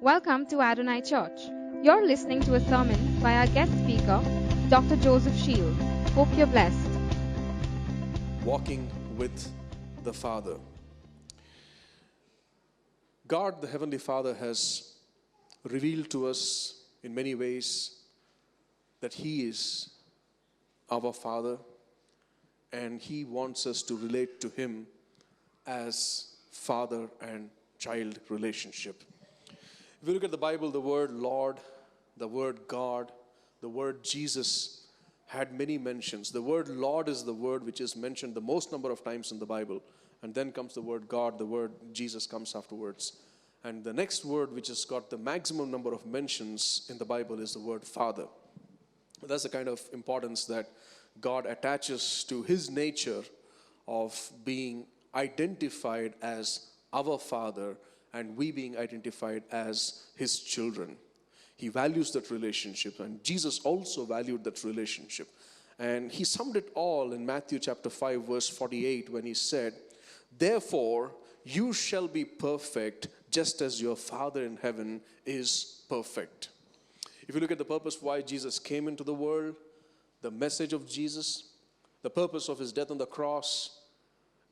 Welcome to Adonai Church. You're listening to a sermon by our guest speaker, Dr. Joseph Shields. Hope you're blessed. Walking with the Father. God, the Heavenly Father, has revealed to us in many ways that He is our Father, and He wants us to relate to Him as father and child relationship. If you look at the Bible, the word Lord, the word God, the word Jesus had many mentions. The word Lord is the word which is mentioned the most number of times in the Bible. And then comes the word God, the word Jesus comes afterwards. And the next word which has got the maximum number of mentions in the Bible is the word Father. That's the kind of importance that God attaches to His nature of being identified as our Father and we being identified as His children. He values that relationship, and Jesus also valued that relationship. And He summed it all in Matthew chapter 5 verse 48 when He said, "Therefore you shall be perfect just as your Father in heaven is perfect." If you look at the purpose why Jesus came into the world, the message of Jesus, the purpose of His death on the cross,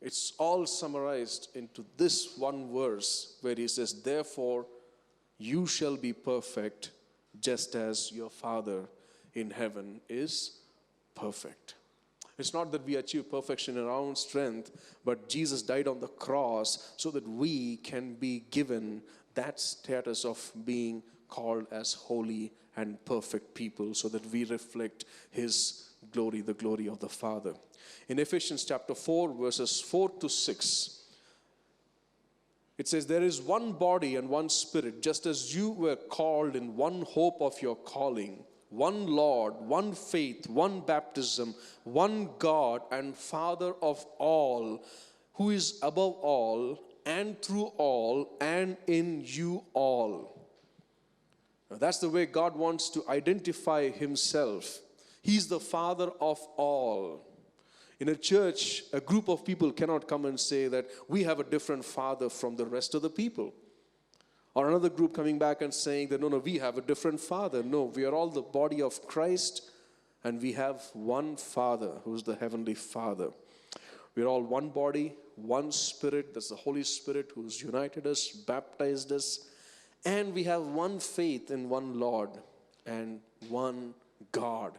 it's all summarized into this one verse where He says, "Therefore you shall be perfect just as your Father in heaven is perfect." It's not that we achieve perfection in our own strength, but Jesus died on the cross so that we can be given that status of being called as holy and perfect people, so that we reflect His glory, the glory of the Father. In Ephesians chapter 4, verses 4 to 6, it says, "There is one body and one Spirit, just as you were called in one hope of your calling, one Lord, one faith, one baptism, one God and Father of all, who is above all and through all and in you all." Now, that's the way God wants to identify Himself. He's the Father of all. In a church, a group of people cannot come and say that we have a different father from the rest of the people. Or another group coming back and saying that, no, we have a different father. No, we are all the body of Christ, and we have one Father who's the Heavenly Father. We are all one body, one Spirit. That's the Holy Spirit who's united us, baptized us. And we have one faith in one Lord and one God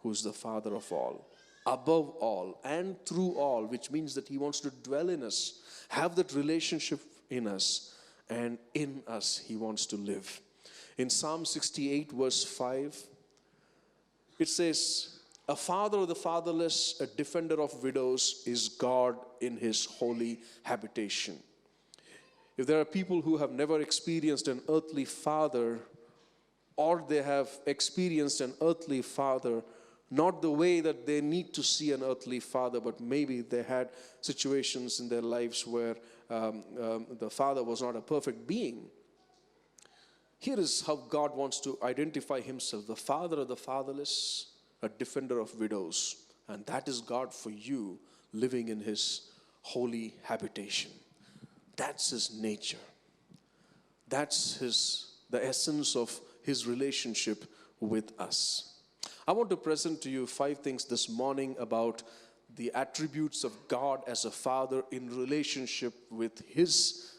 who's the Father of all, above all and through all, which means that He wants to dwell in us, have that relationship in us, and in us He wants to live. In Psalm 68 verse 5, it says, "A father of the fatherless, a defender of widows is God in His holy habitation." If there are people who have never experienced an earthly father, or they have experienced an earthly father not the way that they need to see an earthly father, but maybe they had situations in their lives where the father was not a perfect being. Here is how God wants to identify Himself: the Father of the fatherless, a defender of widows. And that is God for you, living in His holy habitation. That's His nature. That's the essence of His relationship with us. I want to present to you 5 things this morning about the attributes of God as a Father in relationship with His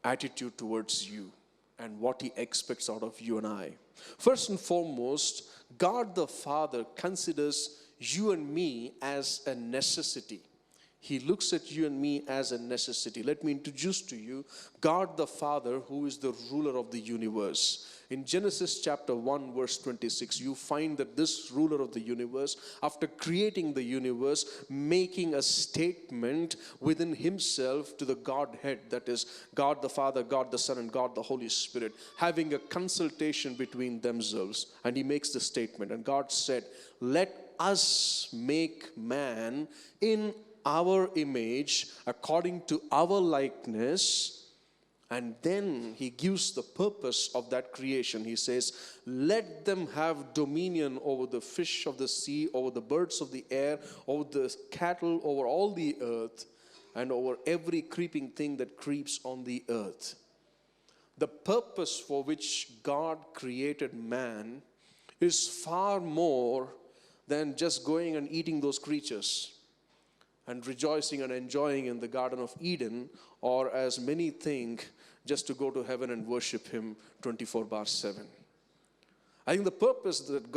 attitude towards you and what He expects out of you and I. First and foremost, God the Father considers you and me as a necessity. He looks at you and me as a necessity. Let me introduce to you God the Father, who is the ruler of the universe. In Genesis chapter 1 verse 26, you find that this ruler of the universe, after creating the universe, making a statement within Himself to the Godhead, that is God the Father, God the Son, and God the Holy Spirit, having a consultation between themselves. And He makes the statement, and God said, "Let us make man in our image, according to our likeness." And then He gives the purpose of that creation. He says, "Let them have dominion over the fish of the sea, over the birds of the air, over the cattle, over all the earth, and over every creeping thing that creeps on the earth." the purpose for which God created man is far more than just going and eating those creatures and rejoicing and enjoying in the Garden of Eden, or as many think, just to go to heaven and worship Him 24/7. I think the purpose that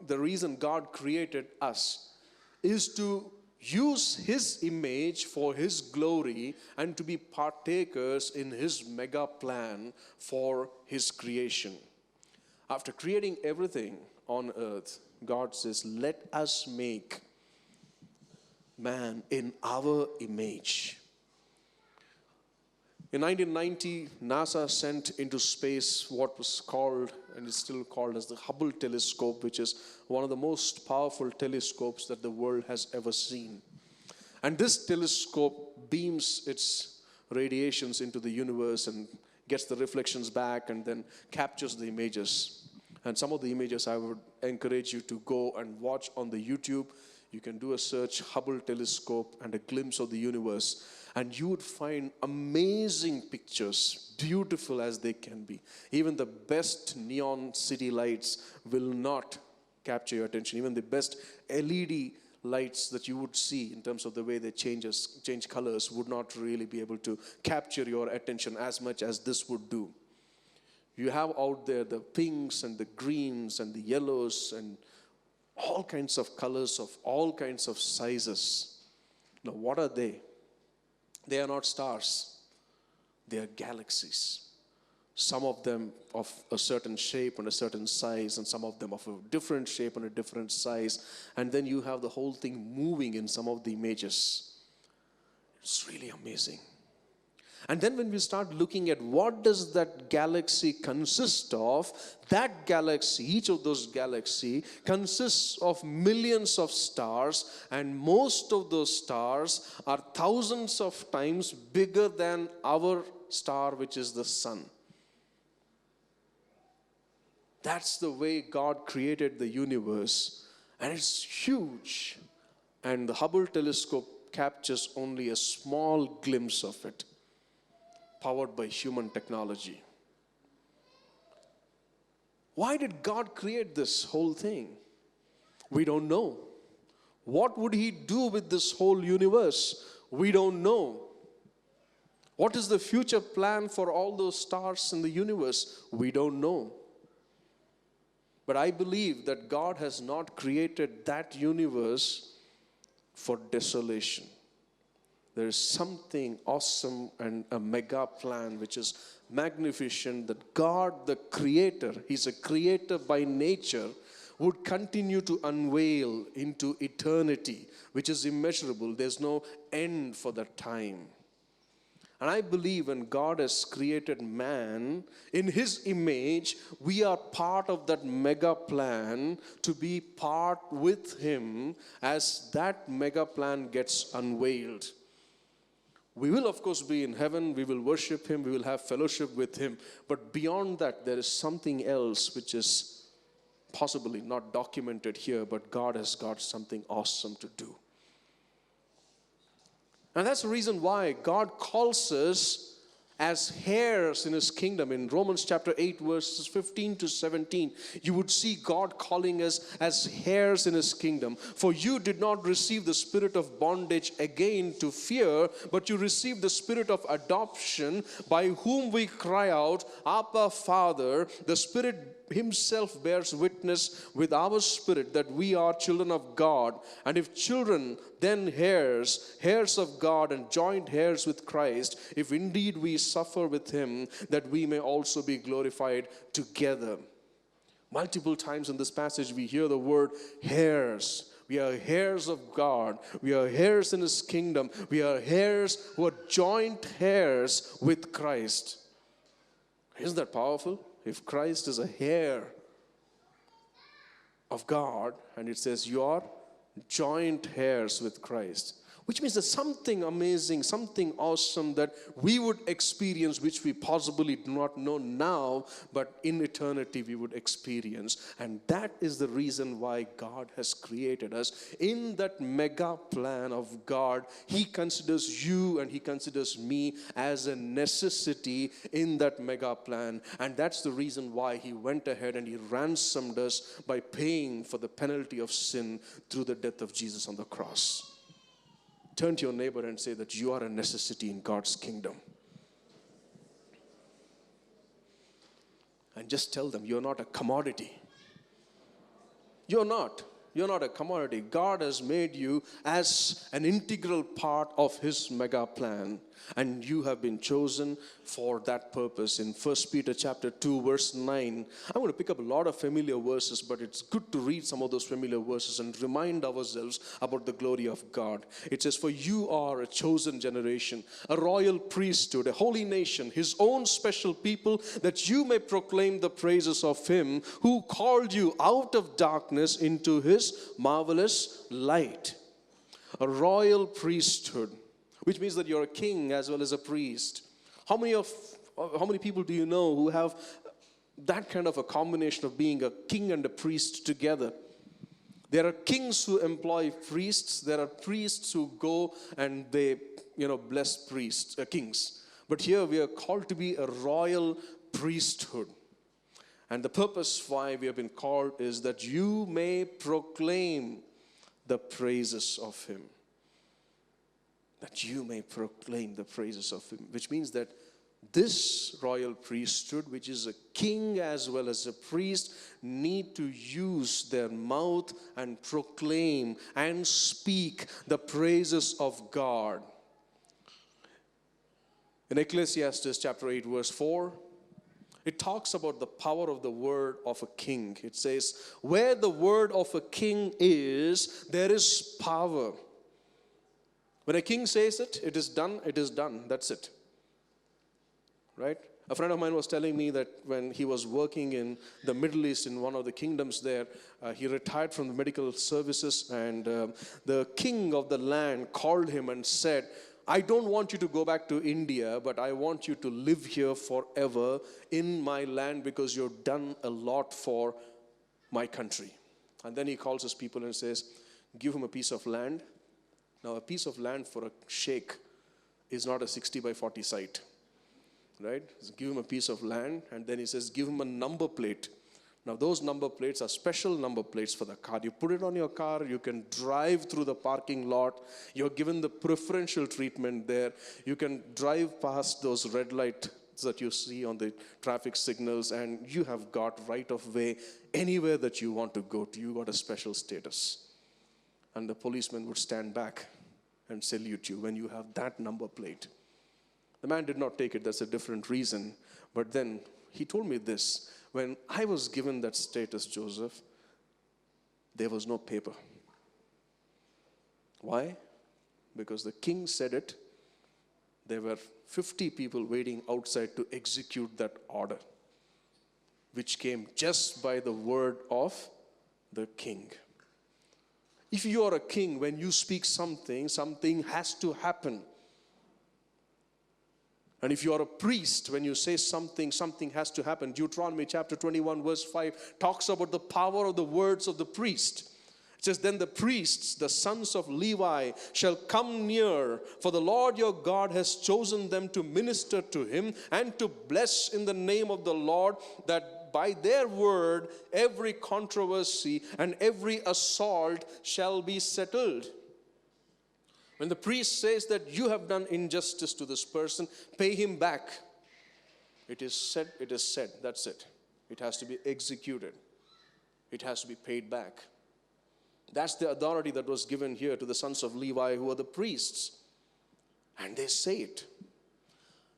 the reason God created us is to use His image for His glory and to be partakers in His mega plan for His creation. After creating everything on earth, God says, let us make man in our image. In 1990, NASA sent into space what was called, and is still called, as the Hubble telescope, which is one of the most powerful telescopes that the world has ever seen. And this telescope beams its radiations into the universe and gets the reflections back and then captures the images. And some of the images I would encourage you to go and watch on the YouTube. You can do a search, Hubble telescope and a glimpse of the universe, and you would find amazing pictures, beautiful as they can be. Even the best neon city lights will not capture your attention. Even the best LED lights that you would see in terms of the way they change colors would not really be able to capture your attention as much as this would do. You have out there the pinks and the greens and the yellows and all kinds of colors of all kinds of sizes. Now, what are they? They are not stars. They are galaxies. Some of them of a certain shape and a certain size, and some of them of a different shape and a different size. And then you have the whole thing moving in some of the images. It's really amazing. And then when we start looking at what does that galaxy consist of, that galaxy, each of those galaxies consists of millions of stars, and most of those stars are thousands of times bigger than our star, which is the sun. That's the way God created the universe, and it's huge. And the Hubble telescope captures only a small glimpse of it, powered by human technology. Why did God create this whole thing? We don't know. What would He do with this whole universe? We don't know. What is the future plan for all those stars in the universe? We don't know. But I believe that God has not created that universe for desolation. There is something awesome and a mega plan which is magnificent, that God, the creator, He's a creator by nature, would continue to unveil into eternity, which is immeasurable. There's no end for that time. And I believe when God has created man in His image, we are part of that mega plan to be part with Him as that mega plan gets unveiled. We will, of course, be in heaven. We will worship Him. We will have fellowship with Him. But beyond that, there is something else which is possibly not documented here, but God has got something awesome to do. And that's the reason why God calls us as heirs in His kingdom. In Romans chapter 8, verses 15 to 17, you would see God calling us as heirs in His kingdom. For you did not receive the spirit of bondage again to fear, but you received the spirit of adoption, by whom we cry out, Abba, Father. The Spirit Himself bears witness with our spirit that we are children of God. And if children, then heirs, heirs of God, and joint heirs with Christ, if indeed we suffer with Him, that we may also be glorified together. Multiple times in this passage we hear the word heirs. We are heirs of God. We are heirs in His kingdom. We are heirs who are joint heirs with Christ. Isn't that powerful? If Christ is a heir of God, and it says you are joint heirs with Christ, Which means there's something amazing, something awesome that we would experience, which we possibly do not know now, but in eternity we would experience. And that is the reason why God has created us. In that mega plan of God, He considers you and He considers me as a necessity in that mega plan. And that's the reason why He went ahead and He ransomed us by paying for the penalty of sin through the death of Jesus on the cross. Turn to your neighbor and say that you are a necessity in God's kingdom. And just tell them you're not a commodity. You're not. You're not a commodity. God has made you as an integral part of His mega plan. And you have been chosen for that purpose. In 1 Peter chapter 2 verse 9, I'm going to pick up a lot of familiar verses, but it's good to read some of those familiar verses and remind ourselves about the glory of God. It says, "For you are a chosen generation, a royal priesthood, a holy nation, His own special people, that you may proclaim the praises of Him who called you out of darkness into His marvelous light." A royal priesthood, which means that you're a king as well as a priest. How many people do you know who have that kind of a combination of being a king and a priest together? There are kings who employ priests. There are priests who go and they, bless kings. But here we are called to be a royal priesthood. And the purpose why we have been called is that you may proclaim the praises of Him. That you may proclaim the praises of Him. Which means that this royal priesthood, which is a king as well as a priest, need to use their mouth and proclaim and speak the praises of God. In Ecclesiastes chapter 8 verse 4, it talks about the power of the word of a king. It says, "Where the word of a king is, there is power." When a king says it, it is done, that's it. Right? A friend of mine was telling me that when he was working in the Middle East in one of the kingdoms there, he retired from the medical services, and the king of the land called him and said, "I don't want you to go back to India, but I want you to live here forever in my land because you've done a lot for my country." And then he calls his people and says, "Give him a piece of land." Now, a piece of land for a sheikh is not a 60 by 40 site, right? So give him a piece of land, and then he says, give him a number plate. Now, those number plates are special number plates for the car. You put it on your car, you can drive through the parking lot. You're given the preferential treatment there. You can drive past those red lights that you see on the traffic signals, and you have got right of way anywhere that you want to go to. You got a special status. And the policeman would stand back and salute you when you have that number plate. The man did not take it. That's a different reason. But then he told me this. When I was given that status, Joseph, there was no paper. Why? Because the king said it. There were 50 people waiting outside to execute that order, which came just by the word of the king. If you are a king, when you speak something, something has to happen. And if you are a priest, when you say something, something has to happen. Deuteronomy chapter 21 verse 5 talks about the power of the words of the priest. It says, "Then the priests, the sons of Levi, shall come near, for the Lord your God has chosen them to minister to Him and to bless in the name of the Lord, that by their word every controversy and every assault shall be settled." When the priest says that you have done injustice to this person, pay him back. It is said, that's it. It has to be executed. It has to be paid back. That's the authority that was given here to the sons of Levi, who are the priests. And they say it.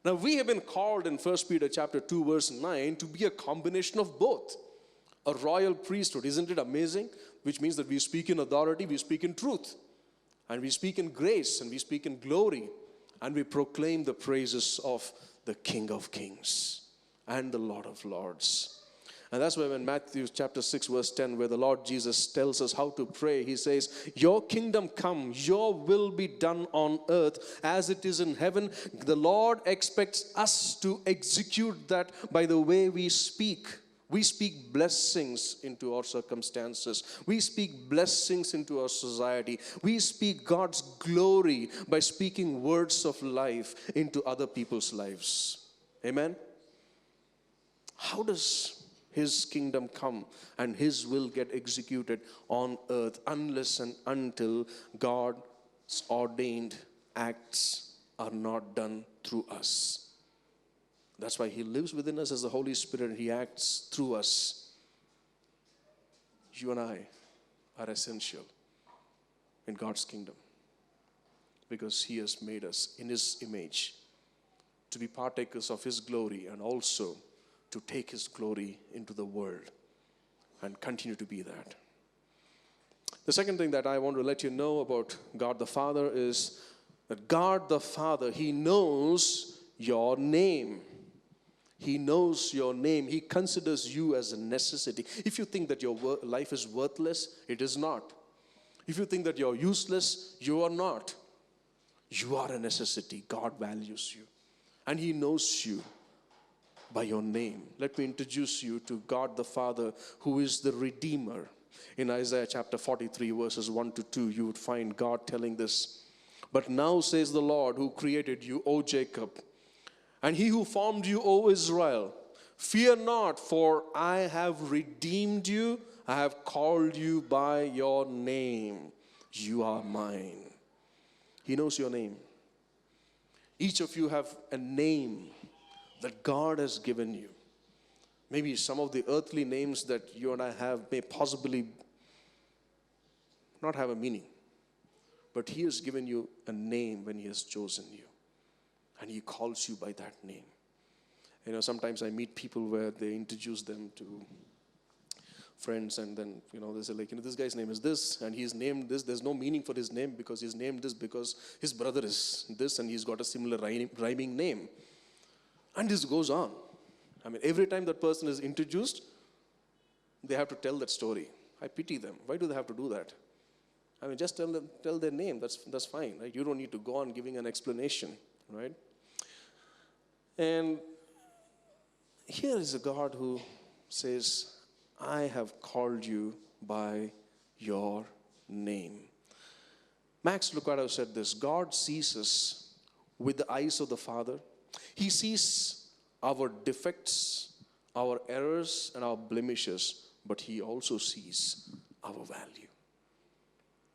Now, we have been called in 1 Peter chapter 2 verse 9 to be a combination of both. A royal priesthood. Isn't it amazing? Which means that we speak in authority, we speak in truth. And we speak in grace, and we speak in glory. And we proclaim the praises of the King of Kings and the Lord of Lords. And that's why when Matthew chapter 6 verse 10, where the Lord Jesus tells us how to pray, he says, your kingdom come, your will be done on earth as it is in heaven. The Lord expects us to execute that by the way we speak. We speak blessings into our circumstances. We speak blessings into our society. We speak God's glory by speaking words of life into other people's lives. Amen? How does His kingdom come and His will get executed on earth unless and until God's ordained acts are not done through us? That's why He lives within us as the Holy Spirit and He acts through us. You and I are essential in God's kingdom because He has made us in His image to be partakers of His glory and also to take His glory into the world and continue to be that. The second thing that I want to let you know about God the Father is that God the Father, He knows your name. He knows your name. He considers you as a necessity. If you think that your life is worthless, it is not. If you think that you're useless, you are not. You are a necessity. God values you. And He knows you by your name. Let me introduce you to God the Father, who is the Redeemer. In Isaiah chapter 43, verses 1 to 2, you would find God telling this. But now says the Lord, who created you, O Jacob, and He who formed you, O Israel, fear not, for I have redeemed you. I have called you by your name. You are mine. He knows your name. Each of you have a name that God has given you. Maybe some of the earthly names that you and I have may possibly not have a meaning. But He has given you a name when He has chosen you. And He calls you by that name. You know, sometimes I meet people where they introduce them to friends and then, they say like, this guy's name is this and he's named this. There's no meaning for his name because he's named this because his brother is this and he's got a similar rhyming name. And this goes on. I mean, every time that person is introduced, they have to tell that story. I pity them. Why do they have to do that? I mean, just tell their name. That's fine, right? You don't need to go on giving an explanation, right? And here is a God who says, I have called you by your name. Max Lucado said this: God sees us with the eyes of the Father. He sees our defects, our errors, and our blemishes, but He also sees our value.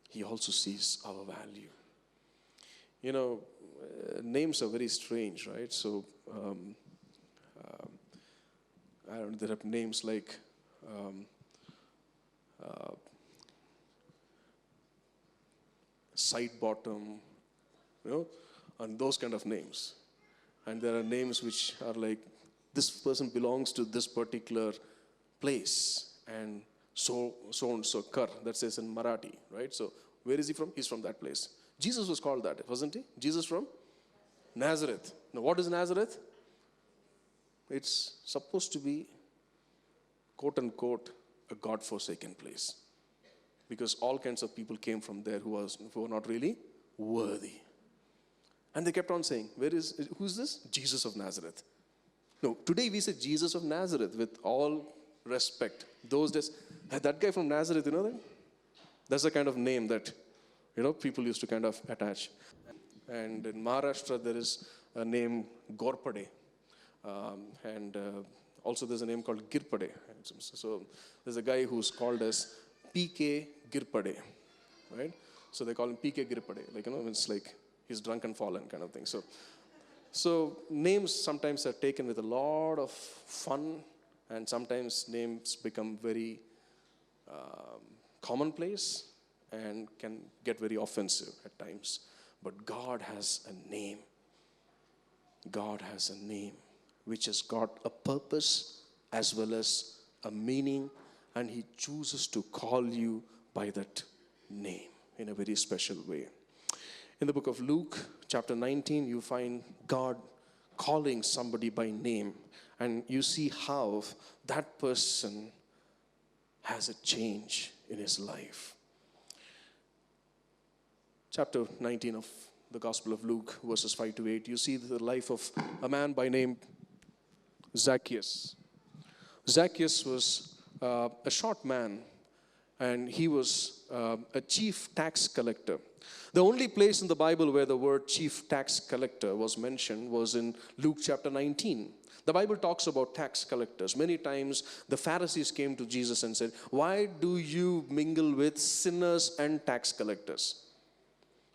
He also sees our value. Names are very strange, right? So, there are names like side bottom, and those kind of names. And there are names which are like, this person belongs to this particular place, and so and so kar, that says in Marathi, right? So where is he from? He's from that place. Jesus was called that, wasn't he? Jesus from Nazareth. Now what is Nazareth? It's supposed to be, quote unquote, a God-forsaken place. Because all kinds of people came from there who were not really worthy. And they kept on saying, who's this? Jesus of Nazareth. No, today we say Jesus of Nazareth with all respect. Those days, that guy from Nazareth, that? That's the kind of name that, people used to kind of attach. And in Maharashtra, there is a name Gorpade. Also there's a name called Girpade. So there's a guy who's called as P.K. Girpade, right? So they call him P.K. Girpade. It's like he's drunk and fallen kind of thing. So names sometimes are taken with a lot of fun, and sometimes names become very commonplace and can get very offensive at times. But God has a name. God has a name which has got a purpose as well as a meaning, and He chooses to call you by that name in a very special way. In the book of Luke, chapter 19, you find God calling somebody by name. And you see how that person has a change in his life. Chapter 19 of the Gospel of Luke, verses 5 to 8, you see the life of a man by name Zacchaeus. Zacchaeus was a short man, and he was a chief tax collector. The only place in the Bible where the word chief tax collector was mentioned was in Luke chapter 19. The Bible talks about tax collectors. Many times the Pharisees came to Jesus and said, "Why do you mingle with sinners and tax collectors?"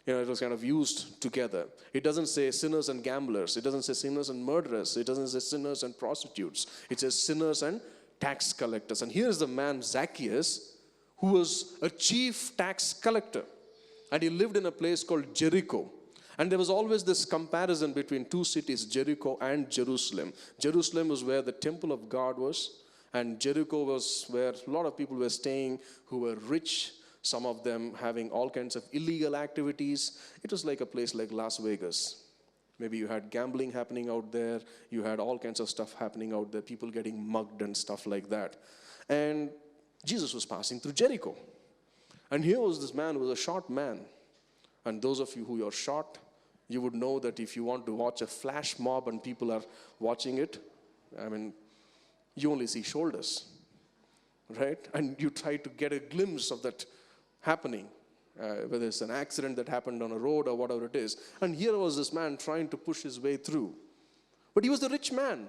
It was kind of used together. It doesn't say sinners and gamblers. It doesn't say sinners and murderers. It doesn't say sinners and prostitutes. It says sinners and tax collectors. And here's the man Zacchaeus, who was a chief tax collector. And he lived in a place called Jericho. And there was always this comparison between two cities, Jericho and Jerusalem. Jerusalem was where the temple of God was, and Jericho was where a lot of people were staying who were rich, some of them having all kinds of illegal activities. It was like a place like Las Vegas. Maybe you had gambling happening out there, you had all kinds of stuff happening out there, people getting mugged and stuff like that. And Jesus was passing through Jericho. And here was this man who was a short man. And those of you who are short, you would know that if you want to watch a flash mob and people are watching it, you only see shoulders, right? And you try to get a glimpse of that happening, whether it's an accident that happened on a road or whatever it is. And here was this man trying to push his way through. But he was a rich man.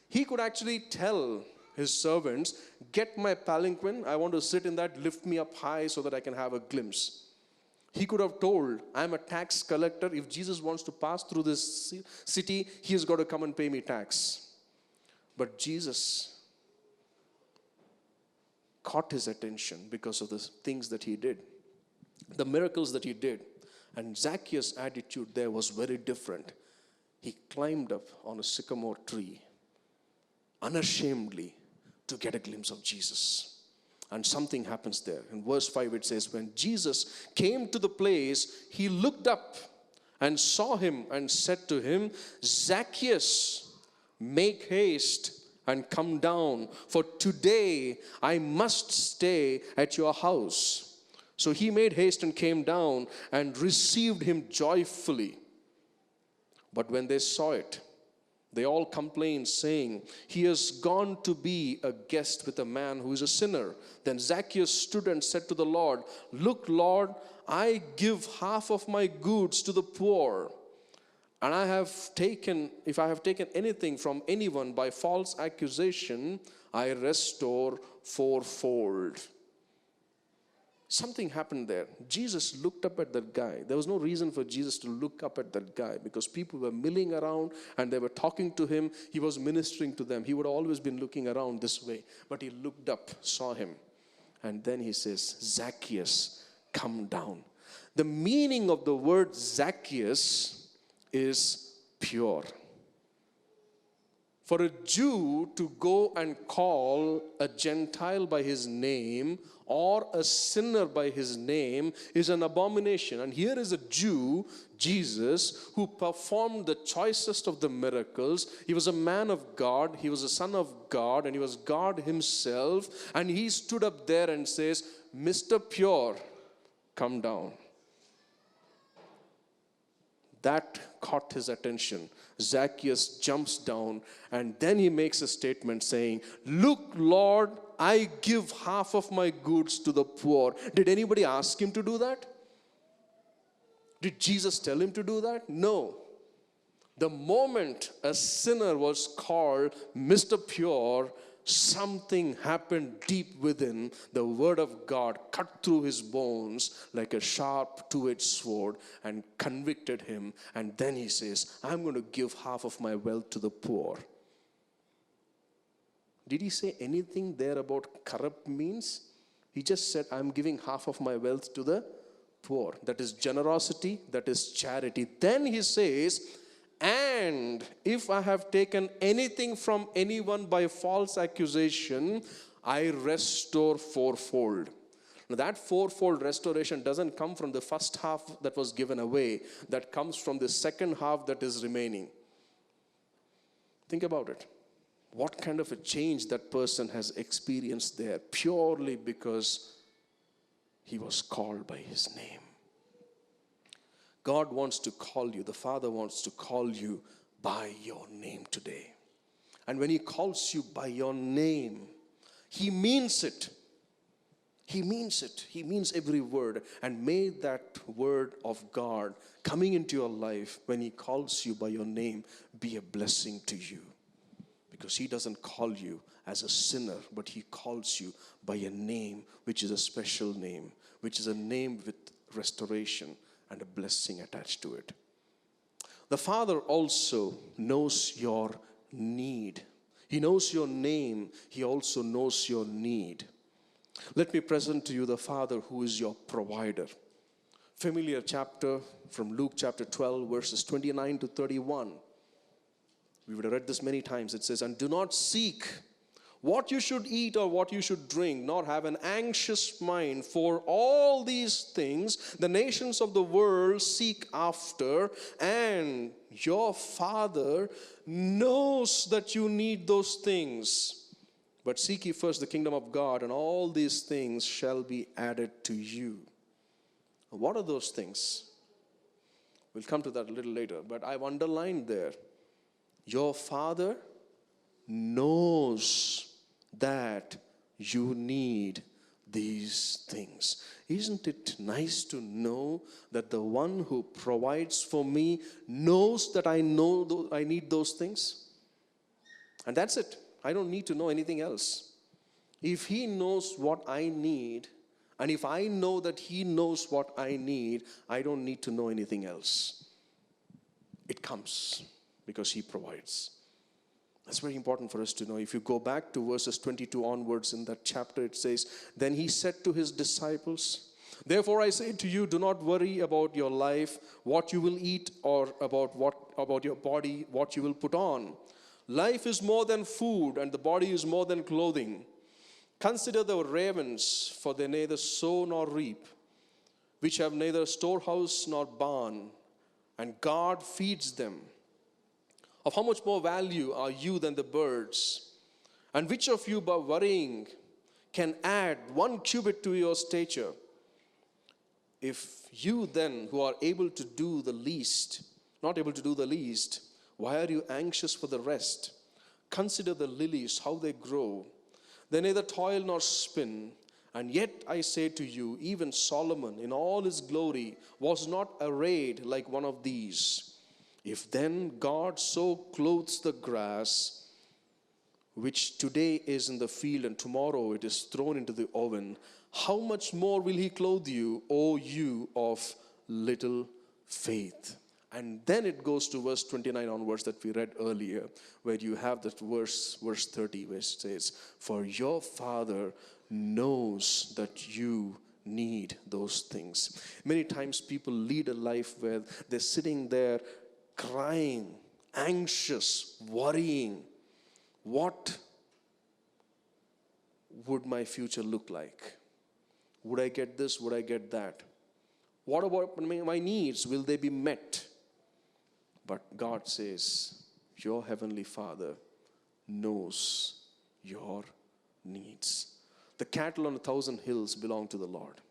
He could actually tell his servants, "Get my palanquin, I want to sit in that, lift me up high so that I can have a glimpse." He could have told, "I'm a tax collector. If Jesus wants to pass through this city, he has got to come and pay me tax." But Jesus caught his attention because of the things that he did, the miracles that he did. And Zacchaeus' attitude there was very different. He climbed up on a sycamore tree, unashamedly, to get a glimpse of Jesus. And something happens there. In verse 5 it says, when Jesus came to the place, he looked up and saw him and said to him, "Zacchaeus, make haste and come down, for today I must stay at your house." So he made haste and came down and received him joyfully. But when they saw it, they all complained, saying, "He has gone to be a guest with a man who is a sinner." Then Zacchaeus stood and said to the Lord, "Look, Lord, I give half of my goods to the poor. And if I have taken anything from anyone by false accusation, I restore fourfold." Something happened there. Jesus looked up at that guy. There was no reason for Jesus to look up at that guy because people were milling around and they were talking to him. He was ministering to them. He would have always been looking around this way. But he looked up, saw him. And then he says, "Zacchaeus, come down." The meaning of the word Zacchaeus is pure. For a Jew to go and call a Gentile by his name or a sinner by his name is an abomination. And here is a Jew, Jesus, who performed the choicest of the miracles. He was a man of God, he was a son of God, and he was God himself. And he stood up there and says, "Mr. Pure, come down." That caught his attention. Zacchaeus jumps down and then he makes a statement saying, "Look, Lord, I give half of my goods to the poor." Did anybody ask him to do that? Did Jesus tell him to do that? No. The moment a sinner was called Mr. Pure, something happened deep within. The word of God cut through his bones like a sharp two-edged sword and convicted him. And then he says, "I'm going to give half of my wealth to the poor." Did he say anything there about corrupt means? He just said, "I'm giving half of my wealth to the poor." That is generosity, that is charity. Then he says, "And if I have taken anything from anyone by false accusation, I restore fourfold." Now that fourfold restoration doesn't come from the first half that was given away. That comes from the second half that is remaining. Think about it. What kind of a change that person has experienced there purely because he was called by his name. God wants to call you. The Father wants to call you by your name today. And when he calls you by your name, he means it. He means it. He means every word. And may that word of God coming into your life when he calls you by your name be a blessing to you. Because he doesn't call you as a sinner, but he calls you by a name which is a special name, which is a name with restoration and a blessing attached to it. The Father also knows your need. He knows your name. He also knows your need. Let me present to you the Father who is your provider. Familiar chapter from Luke chapter 12, verses 29 to 31. We would have read this many times. It says, "And do not seek what you should eat or what you should drink, nor have an anxious mind. For all these things the nations of the world seek after, and your Father knows that you need those things. But seek ye first the kingdom of God, and all these things shall be added to you." What are those things? We'll come to that a little later, but I've underlined there. Your Father knows that you need these things. Isn't it nice to know that the one who provides for me knows that I need those things? And that's it. I don't need to know anything else. If he knows what I need, and if I know that he knows what I need, I don't need to know anything else. It comes because he provides. That's very important for us to know. If you go back to verses 22 onwards in that chapter, it says, "Then he said to his disciples, Therefore I say to you, do not worry about your life, what you will eat, or about your body, what you will put on. Life is more than food, and the body is more than clothing. Consider the ravens, for they neither sow nor reap, which have neither storehouse nor barn, and God feeds them. Of how much more value are you than the birds? And which of you by worrying can add 1 cubit to your stature? If you then, who are able to do the least, not able to do the least, why are you anxious for the rest? Consider the lilies, how they grow. They neither toil nor spin. And yet I say to you, even Solomon in all his glory was not arrayed like one of these. If then God so clothes the grass, which today is in the field and tomorrow it is thrown into the oven, how much more will he clothe you, O you of little faith?" And then it goes to verse 29 onwards that we read earlier, where you have that verse 30, where it says, "For your Father knows that you need those things." Many times people lead a life where they're sitting there crying, anxious, worrying. What would my future look like? Would I get this? Would I get that? What about my needs? Will they be met? But God says, your heavenly Father knows your needs. The cattle on 1,000 hills belong to the Lord.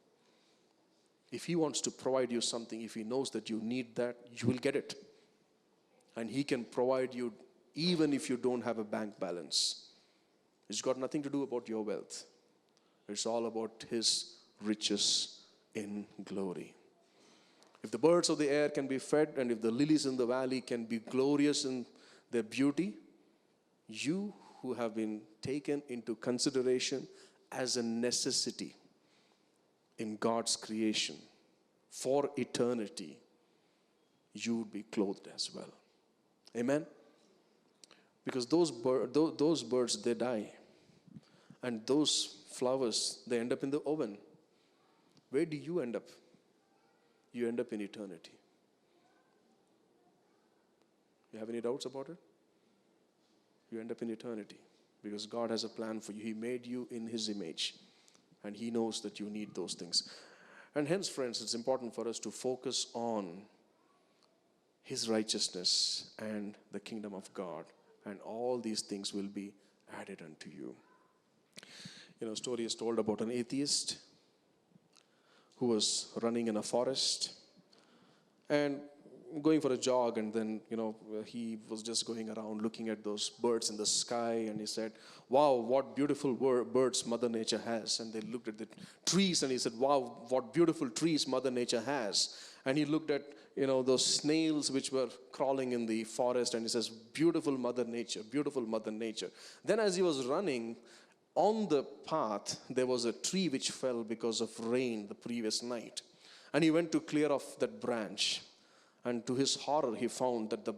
If he wants to provide you something, if he knows that you need that, you will get it. And he can provide you even if you don't have a bank balance. It's got nothing to do about your wealth. It's all about his riches in glory. If the birds of the air can be fed, and if the lilies in the valley can be glorious in their beauty, you who have been taken into consideration as a necessity in God's creation for eternity, you would be clothed as well. Amen? Because those birds, they die. And those flowers, they end up in the oven. Where do you end up? You end up in eternity. You have any doubts about it? You end up in eternity because God has a plan for you. He made you in his image, and he knows that you need those things. And hence, friends, it's important for us to focus on his righteousness and the kingdom of God and all these things will be added unto you. A story is told about an atheist who was running in a forest and going for a jog, and then, he was just going around looking at those birds in the sky, and he said, wow, what beautiful birds Mother Nature has. And they looked at the trees, and he said, wow, what beautiful trees Mother Nature has. And he looked at, those snails which were crawling in the forest, and he says, beautiful Mother Nature, beautiful Mother Nature. Then as he was running, on the path, there was a tree which fell because of rain the previous night. And he went to clear off that branch. And to his horror, he found that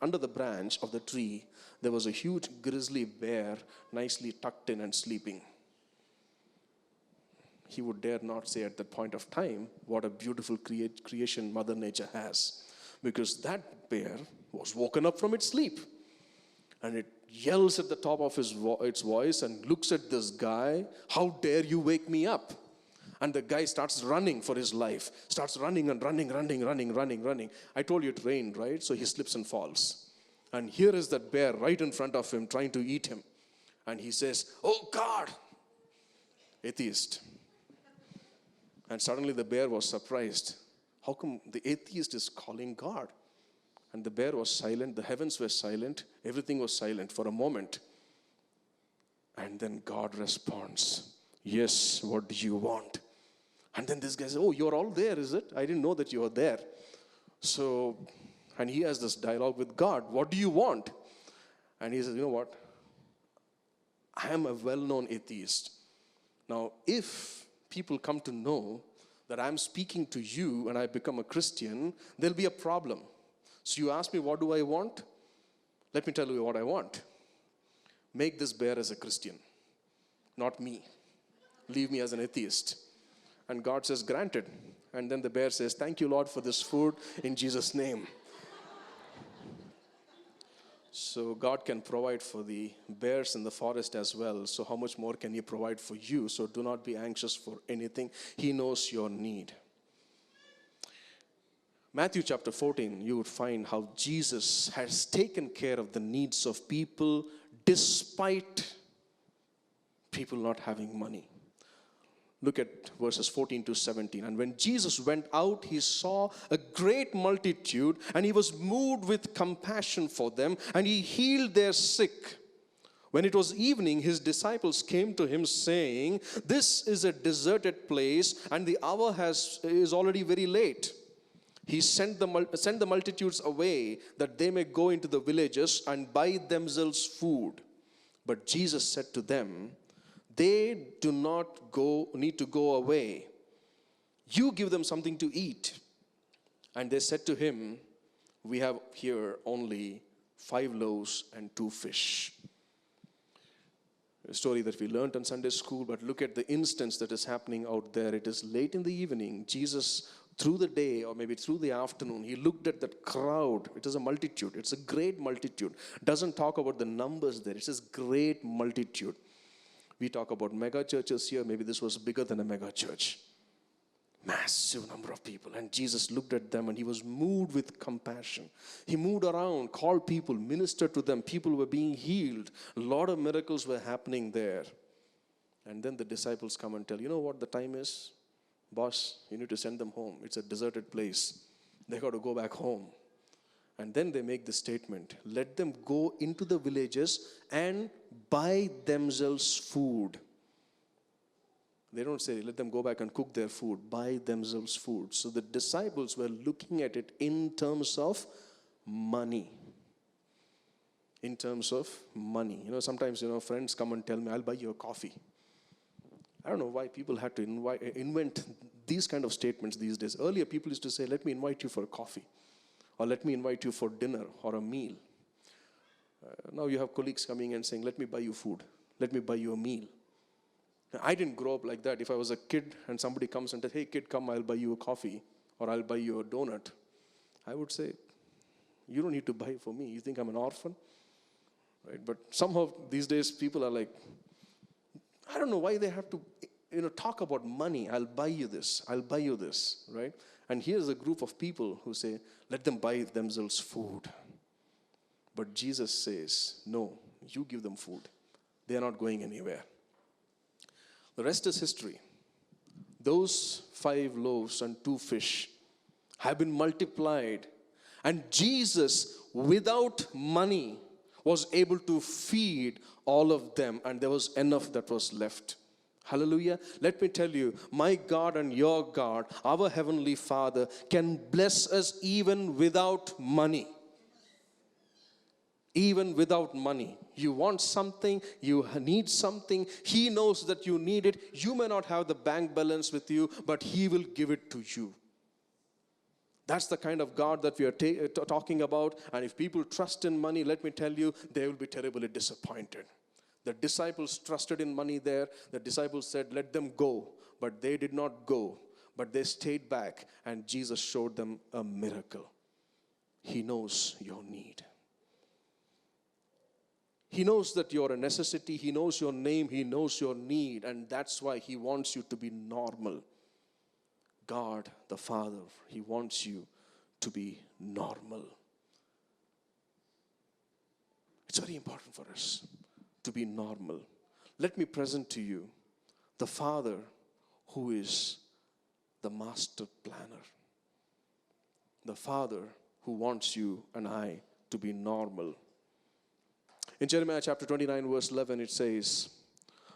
under the branch of the tree, there was a huge grizzly bear nicely tucked in and sleeping. He would dare not say at that point of time what a beautiful creation Mother Nature has, because that bear was woken up from its sleep. And it yells at the top of its voice and looks at this guy, how dare you wake me up? And the guy starts running for his life, starts running and running. I told you it rained, right? So he slips and falls. And here is that bear right in front of him trying to eat him. And he says, oh God, atheist. And suddenly the bear was surprised. How come the atheist is calling God? And the bear was silent, the heavens were silent, everything was silent for a moment. And then God responds, yes, what do you want? And then this guy says, oh, you're all there, is it? I didn't know that you were there. So, and he has this dialogue with God. What do you want? And he says, you know what? I am a well-known atheist. Now, if people come to know that I'm speaking to you and I become a Christian, there'll be a problem. So you ask me, what do I want? Let me tell you what I want. Make this bear as a Christian, not me. Leave me as an atheist. And God says, granted. And then the bear says, thank you, Lord, for this food in Jesus' name. So God can provide for the bears in the forest as well. So how much more can He provide for you? So do not be anxious for anything. He knows your need. Matthew chapter 14, you would find how Jesus has taken care of the needs of people despite people not having money. Look at verses 14 to 17. And when Jesus went out, he saw a great multitude, and he was moved with compassion for them, and he healed their sick. When it was evening, his disciples came to him saying, this is a deserted place, and the hour is already very late. He sent the multitudes away that they may go into the villages and buy themselves food. But Jesus said to them, they do not need to go away. You give them something to eat. And they said to him, we have here only 5 loaves and 2 fish. A story that we learned in Sunday school, but look at the instance that is happening out there. It is late in the evening. Jesus, through the day or maybe through the afternoon, he looked at that crowd. It is a multitude. It's a great multitude. Doesn't talk about the numbers there. It says great multitude. We talk about mega churches here. Maybe this was bigger than a mega church. Massive number of people. And Jesus looked at them and he was moved with compassion. He moved around, called people, ministered to them. People were being healed. A lot of miracles were happening there. And then the disciples come and tell, you know what the time is? Boss, you need to send them home. It's a deserted place. They got to go back home. And then they make the statement, let them go into the villages and buy themselves food. They don't say, let them go back and cook their food. Buy themselves food. So the disciples were looking at it in terms of money. In terms of money. Sometimes, friends come and tell me, I'll buy you a coffee. I don't know why people had to invent these kind of statements these days. Earlier, people used to say, let me invite you for a coffee. Or let me invite you for dinner or a meal. Now you have colleagues coming and saying, let me buy you food. Let me buy you a meal. Now, I didn't grow up like that. If I was a kid and somebody comes and says, hey kid, come, I'll buy you a coffee. Or I'll buy you a donut. I would say, you don't need to buy for me. You think I'm an orphan? Right? But somehow these days people are like, I don't know why they have to talk about money. I'll buy you this. I'll buy you this. Right? And here's a group of people who say, let them buy themselves food. But Jesus says, no, you give them food. They are not going anywhere. The rest is history. Those 5 loaves and 2 fish have been multiplied. And Jesus, without money, was able to feed all of them. And there was enough that was left. Hallelujah. Let me tell you, my God and your God, our Heavenly Father, can bless us even without money. Even without money. You want something, you need something, He knows that you need it. You may not have the bank balance with you, but He will give it to you. That's the kind of God that we are talking about. And if people trust in money, let me tell you, they will be terribly disappointed. The disciples trusted in money there. The disciples said, let them go. But they did not go. But they stayed back. And Jesus showed them a miracle. He knows your need. He knows that you're a necessity. He knows your name. He knows your need. And that's why He wants you to be normal. God, the Father, He wants you to be normal. It's very important for us to be normal. Let me present to you the Father who is the master planner. The Father who wants you and I to be normal. In Jeremiah chapter 29 verse 11 it says,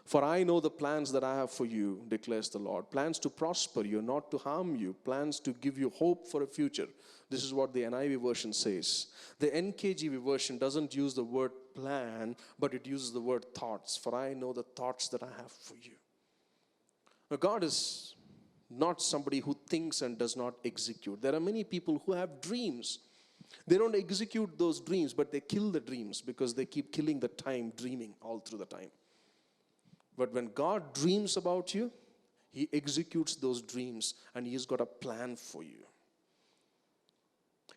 for I know the plans that I have for you, declares the Lord. Plans to prosper you, not to harm you. Plans to give you hope for a future. This is what the NIV version says. The NKJV version doesn't use the word plan, but it uses the word thoughts. For I know the thoughts that I have for you. Now, God is not somebody who thinks and does not execute. There are many people who have dreams. They don't execute those dreams, but they kill the dreams because they keep killing the time dreaming all through the time. But when God dreams about you, He executes those dreams and He's got a plan for you.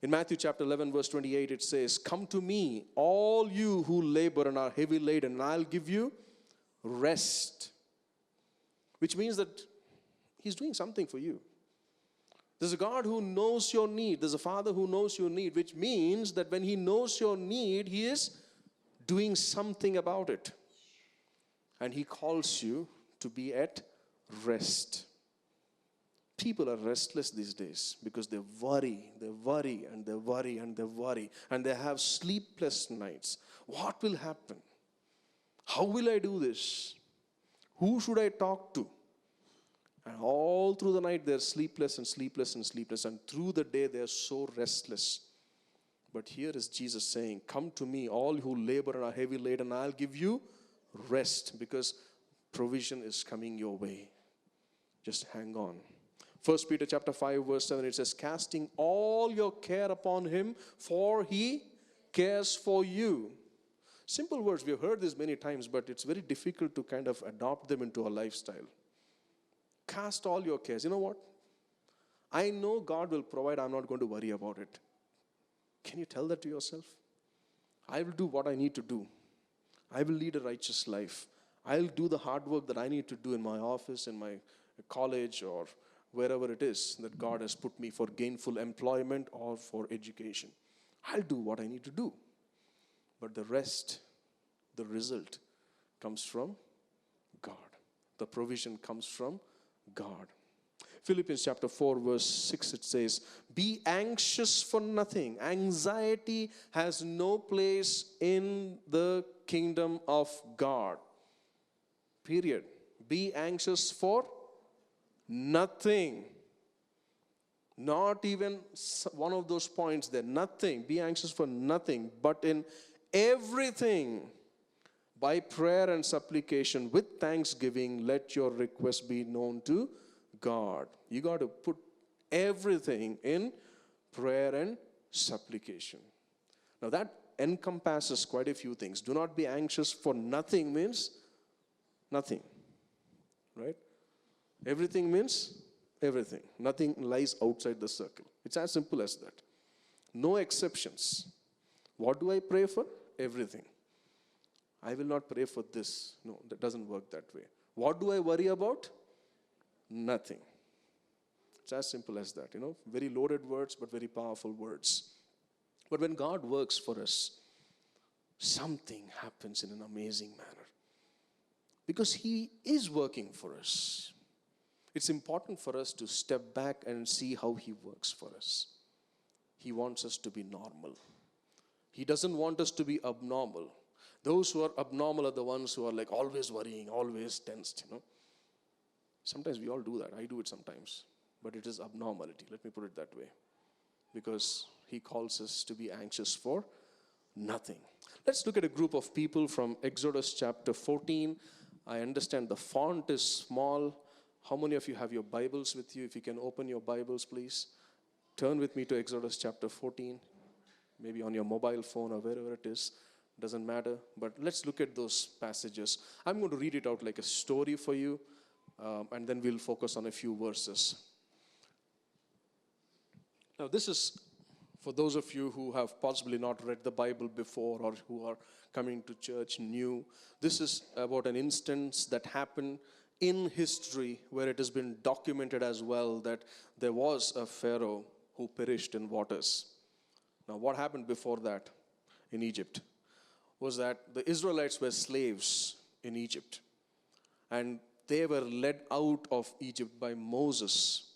In Matthew chapter 11 verse 28 it says, come to me, all you who labor and are heavy laden, and I'll give you rest. Which means that He's doing something for you. There's a God who knows your need. There's a Father who knows your need, which means that when He knows your need, He is doing something about it. And He calls you to be at rest. People are restless these days because they worry, and they worry, and they worry. And they have sleepless nights. What will happen? How will I do this? Who should I talk to? And all through the night they're sleepless and sleepless and sleepless. And through the day they're so restless. But here is Jesus saying, come to me, all who labor and are heavy laden, and I'll give you rest, because provision is coming your way. Just hang on. 1 Peter chapter 5 verse 7 it says, casting all your care upon Him, for He cares for you. Simple words, we have heard this many times, but it's very difficult to kind of adopt them into our lifestyle. Cast all your cares. You know what? I know God will provide. I'm not going to worry about it. Can you tell that to yourself? I will do what I need to do. I will lead a righteous life. I'll do the hard work that I need to do in my office, in my college, or wherever it is that God has put me for gainful employment or for education. I'll do what I need to do. But the rest, the result, comes from God. The provision comes from God. Philippians chapter 4 verse 6 it says, be anxious for nothing. Anxiety has no place in the kingdom of God. Period. Be anxious for nothing. Not even one of those points there. Nothing. Be anxious for nothing. But in everything, by prayer and supplication with thanksgiving, let your requests be known to God. You got to put everything in prayer and supplication. Now that encompasses quite a few things. Do not be anxious for nothing means nothing. Right? Everything means everything. Nothing lies outside the circle. It's as simple as that. No exceptions. What do I pray for? Everything. I will not pray for this. No, that doesn't work that way. What do I worry about? Nothing. It's as simple as that. Very loaded words, but very powerful words. But when God works for us, something happens in an amazing manner. Because He is working for us. It's important for us to step back and see how He works for us. He wants us to be normal. He doesn't want us to be abnormal. Those who are abnormal are the ones who are like always worrying, always tensed, Sometimes we all do that. I do it sometimes. But it is abnormality. Let me put it that way. Because He calls us to be anxious for nothing. Let's look at a group of people from Exodus chapter 14. I understand the font is small. How many of you have your Bibles with you? If you can open your Bibles, please. Turn with me to Exodus chapter 14. Maybe on your mobile phone or wherever it is. Doesn't matter. But let's look at those passages. I'm going to read it out like a story for you. And then we'll focus on a few verses. Now, this is for those of you who have possibly not read the Bible before or who are coming to church new. This is about an instance that happened in history where it has been documented as well that there was a Pharaoh who perished in waters. Now, what happened before that in Egypt was that the Israelites were slaves in Egypt. And they were led out of Egypt by Moses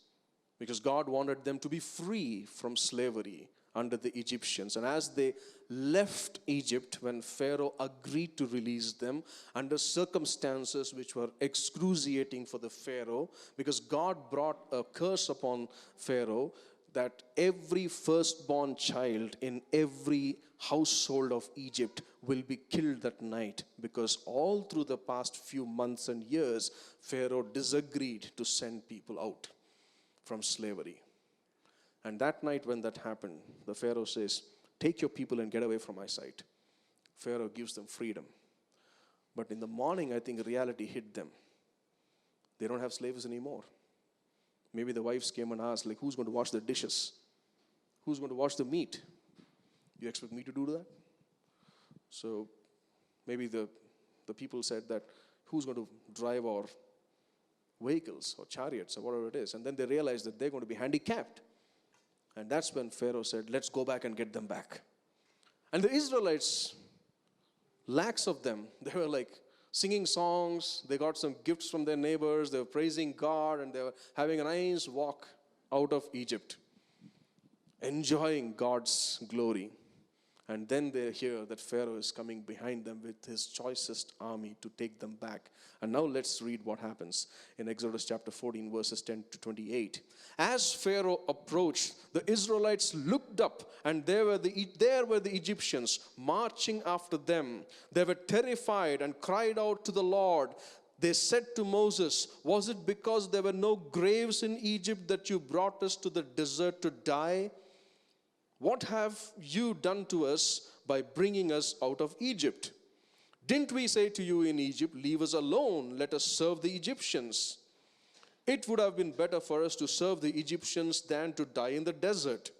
because God wanted them to be free from slavery under the Egyptians. And as they left Egypt, when Pharaoh agreed to release them under circumstances which were excruciating for the Pharaoh, because God brought a curse upon Pharaoh that every firstborn child in every household of Egypt will be killed that night, because all through the past few months and years, Pharaoh disagreed to send people out from slavery. And that night when that happened, the Pharaoh says, take your people and get away from my sight. Pharaoh gives them freedom. But in the morning, I think reality hit them. They don't have slaves anymore. Maybe the wives came and asked, like, who's going to wash the dishes? Who's going to wash the meat? You expect me to do that? So maybe the people said that, who's going to drive our vehicles or chariots or whatever it is? And then they realized that they're going to be handicapped. And that's when Pharaoh said, let's go back and get them back. And the Israelites, lakhs of them, they were like singing songs. They got some gifts from their neighbors. They were praising God, and they were having a nice walk out of Egypt, enjoying God's glory. And then they hear that Pharaoh is coming behind them with his choicest army to take them back. And now let's read what happens in Exodus chapter 14, verses 10 to 28. As Pharaoh approached, the Israelites looked up, and there were the Egyptians marching after them. They were terrified and cried out to the Lord. They said to Moses, was it because there were no graves in Egypt that you brought us to the desert to die? What have you done to us by bringing us out of Egypt? Didn't we say to you in Egypt, leave us alone, let us serve the Egyptians? It would have been better for us to serve the Egyptians than to die in the desert.